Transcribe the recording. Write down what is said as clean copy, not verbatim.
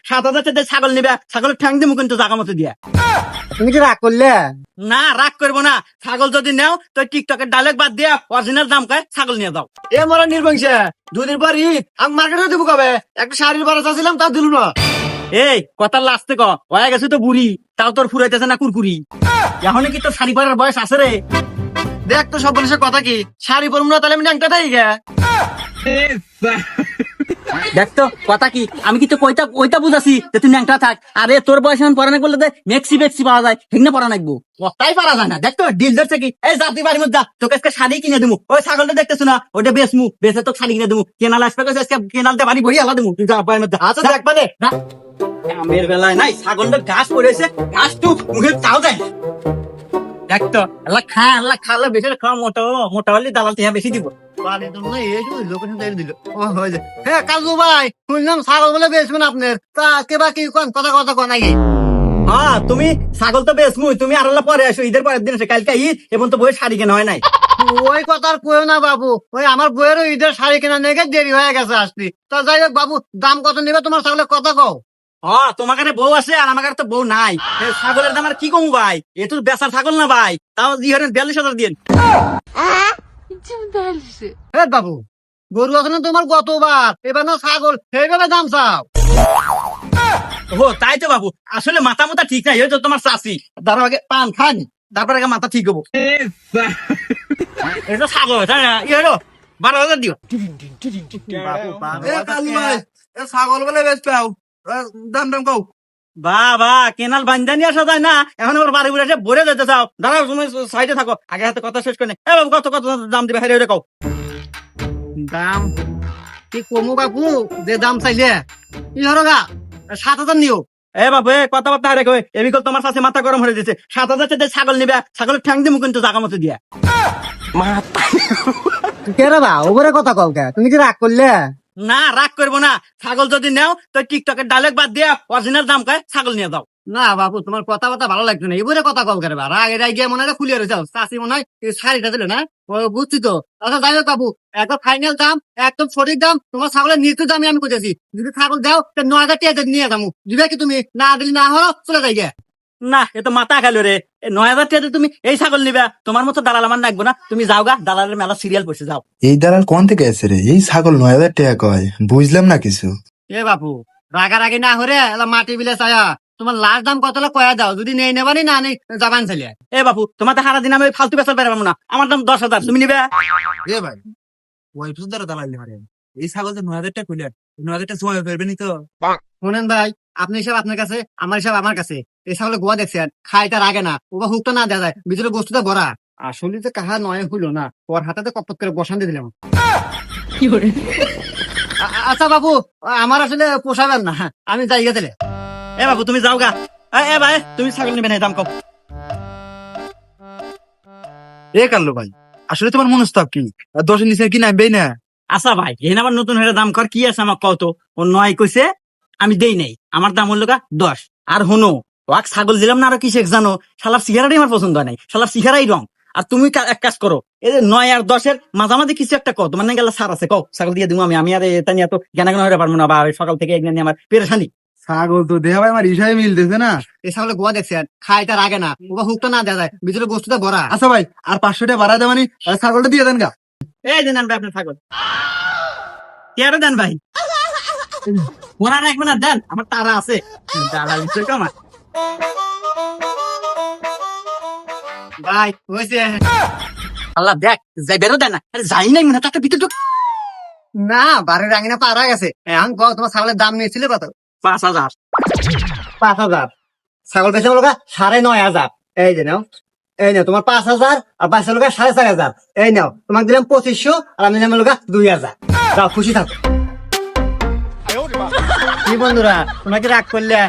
7,000 ছাগল নিবে, ছাগলের ঠ্যাং দিমু কিন্তু জাগা মতো দিয়া। তুমি কি রাগ করলে? না রাগ করবো না, ছাগল যদি নেও তো টিকটকের ডায়লগ বাদ দিয়া অরিজিনাল দাম কয় ছাগল নিয়ে যাও। এ মরা নির্বংশে, দুদিন পর ঈদ আমি মার্কেটে দেবো কবে? একটা শাড়ির বারো চাচ্ছিলাম তা দিল না। এই কথা লাস্টে ক, হয়ে গেছে তো বুড়ি, তাও তোর ফুরাইতেছে না কুরকুরি। এখন কি তোর শাড়ি পরার বয়স আছে রে? দেখ তো সব বলিসের কথা কি, শাড়ি পরবো না তাহলে আমি ন্যাংটা থাকি গে। দেখ তো কথা কি, আমি কি তো ওইটা বুঝাছি যে তুই ন্যাংটা থাক। আরে তোর বয়স এখন পড়া না করলে মেক্সি বেক্সি পাওয়া যায়, ঠিক না? পড়া নাকবো কথাই পারা যায় না। দেখ তো ডিল ধরছে কি, এই জাতি বাড়ির মধ্যে তোকে আজকে শাড়ি কিনে দিবো। ওই ছাগলটা দেখতেছ না, ওটা বেচমু, বেচে তোকে শাড়ি কিনে দিবো। কেনাল আসবে আজকে, কেনালতে বাড়ি ভরি আলা দিবো। তুই যা বাড়ির মধ্যে। আচ্ছা দেখ মানে আমের বেলায় নাই, ছাগলটা ঘাস পড়েছে, ঘাস টু মুখে তাও যায়। দেখ তো আল্লাহ খালে বেশি খাওয়া, মোটা হলে দালাল টিহা বেশি দিব। বাড়ির জন্য এই লোকেশন দিল। ও হয়েছে। হ্যাঁ কাজু ভাই, শুনলাম ছাগল বলে বেচবেন আপনার, তা কে বা কি কোন কথা কথা কোন নাকি? হ্যাঁ তুমি ছাগল তো বেচমুই, তুমি আর পরে আসো, ঈদের পরের দিন আসে। কালকে ঈদ, এবং তো বইয়ের শাড়ি কেনা হয় নাই। ওই কথা আর কইও না বাবু, ওই আমার বইয়েরও ঈদের শাড়ি কেনা নিয়ে দেরি হয়ে গেছে আসতে। তা যাই হোক বাবু, দাম কত নিবে তোমার ছাগলের কথা কও। হ্যাঁ তোমার কাছে বউ আছে আর আমার কাছে তো বউ নাই। ছাগলের দাম আর কি কমু ভাই, এ তো বেচার ছাগল না ভাই, তাও 42,000 দিন। হ্যাঁ বাবু, গরু আছে না তোমার গতবার, এবার না ছাগল, সেইভাবে দাম চাও। ও তাই তো বাবু, আসলে মাথা মাথা ঠিক নাই, ওই তো তোমার চাষি। তার আগে পান খান, তারপর আগে মাথা ঠিক হবো। এটা ছাগল তাই না? 12,000 দিও। ছাগল বলে বেশ পাও, দাম দাম কও। বাবা কেনাল বান্ধানি আসা যায় না, এখন আবার বাড়ি ঘুরে এসে ভরে যেতে চাও। দাঁড়াও তুমি সাইডে থাকো, আগে হাতে কথা শেষ করে নে। এ বাবু কত কত দাম দিবে, হেরে কও। দাম কি কমু বাবু, যে দাম চাইলে কি হলো গা, 7,000 নিও। এ বাবু কথাবার্তা হারে কই, এমনি কল তোমার সাথে মাথা গরম হয়ে দিচ্ছে। 7,000 ছাগল নিবে, ছাগলের ঠ্যাং দিমু কিন্তু জাগা মতো দিয়া। কে রে বা ওপরে কথা কও কে, তুমি কি রাগ করলে? না রাগ করবো না, ছাগল যদি নেও তো টিকটকের ডায়লগ বাদ দিয়া অরিজিনাল দাম কয় ছাগল নিয়ে যাও। না বাবু, তোমার কথাবার্তা ভালো লাগতো না, এবারে কথা কও কে রে বা, রাগ এরাই গিয়ে মনে হয় খুলিয়ে রয়েছে। চাষি মনে হয় এই শাড়িটা দিল না, ও বুঝছি তো। আচ্ছা যাই হোক বাবু, একদম ফাইনাল দাম, একদম সঠিক দাম, তোমার ছাগলের নির্দিষ্ট দামই আমি কইতেছি। যদি ছাগল দাও তো 9,000 টাকা নিয়ে যাবো, দিবে কি তুমি? না দিলে না হলো চলে যাই গে। না এ তো মাথা খেলো রে, 9,000 তুমি এই ছাগল নিবা, তোমার মতো দালাল আমার রাখবো না। তুমি যাও গা, দালালের মেলা সিরিয়াল পড়ছে যাও। এই দালাল কোন থেকে এসে রে? এই ছাগল 9,000 টাকা কয়, বুঝলাম না কিছু। এ বাবু রাগারাগি না হরে এলা মাটি বিলে চায়া, তোমার লাস্ট দাম কত হলো কয়া দাও, যদি নেই নেবানি না নেই যাবান চালিয়ে। এ বাবু তোমার তো সারাদিন আমি ফালতু বেচার পারবো না, আমার দাম 10,000, তুমি নিবে? এ ভাই ওই দ্বারা দালালি মারে, এই ছাগল যে 9,000 টাকা কইলে 9,000 টাকা জমা ফেরবে নি তো? শোনেন ভাই, আপনি হিসাব আপনার কাছে, আমার হিসাব আমার কাছে। এই ছাগলের গোয়া দেখছেন, খাই তার আগে না, ওবা হুকটা না দেওয়া যায়, ভিতরে বস্তুটা ভরা। আসলে যে কাহা নয় হইলো না, ওর হাতে কপট করে বসান দিয়ে দিলাম। আচ্ছা বাবু, আমার আসলে পোষাবেন না, আমি যাই গেছে। এ বাবু তুমি যাও গা। এ ভাই তুমি ছাগল নিবে না, দাম কম। এ কাল্লো ভাই, আসলে তোমার মনস্তাব কি? 10-এর নিচে কি নামবেই না? আচ্ছা ভাই এখানে আবার নতুন হয়ে দাম কর কি আছে আমার কত? ও 9 কইছে, আমি দেই নাই, আমার দাম হলো গা 10। আর হনো ওয়াক ছাগল দিলাম না, আরো কিসে জানো, শালার চেহারাটাই আমার পছন্দ হয় নাই, শালার চেহারাই রং। আর তুমি এক কাজ করো, এই যে 9 আর 10-এর মাঝামাঝি কিছু একটা কত মানে গেলে সার আছে, কও ছাগল দিয়ে দিব আমি আর এটা নিয়ে তো জ্ঞান হয়ে পারবো না, বা সকাল থেকে এগুলো নিয়ে আমার পেরেশানি। ছাগল তো দেহ ভাই আমার হিসাবে মিলতেছে না। এই ছাগলের গোয়া দেখছেন, খাই তার আগে না, ওবা হুকটা না দেওয়া যায়, ভিতরে বস্তুটা ভরা। আচ্ছা ভাই আর 500 টাকা বাড়া দেবানি, ছাগলটা দিয়ে দেন গা। এই দেন আনবে আপনার ছাগল, কেয়ারে দেন ভাই, ওরা রাখবে না, দেন আমার তারা আছে, তারা বিষয় আমার। ভাই হয়েছে আল্লাহ দেখ যাই বেরো দেন না, আরে যাই নাই মনে একটা ভিতরে না, বাড়ির রাঙিনা পারা গেছে। এখন কও তোমার ছাগলের দাম নিয়েছিল কত? 5,000। 5,000 ছাগল বেচে বলো 9,500। এই যে নাও, এই নাও তোমার 5,000, আর 5 লোকা 4,500। এই নাও তোমাকে দিলাম 2,500, আর আমি দিলাম লোকা 2,000। যাও খুশি থাকো। কি বন্ধুরা তোমরা কি রাগ করলে?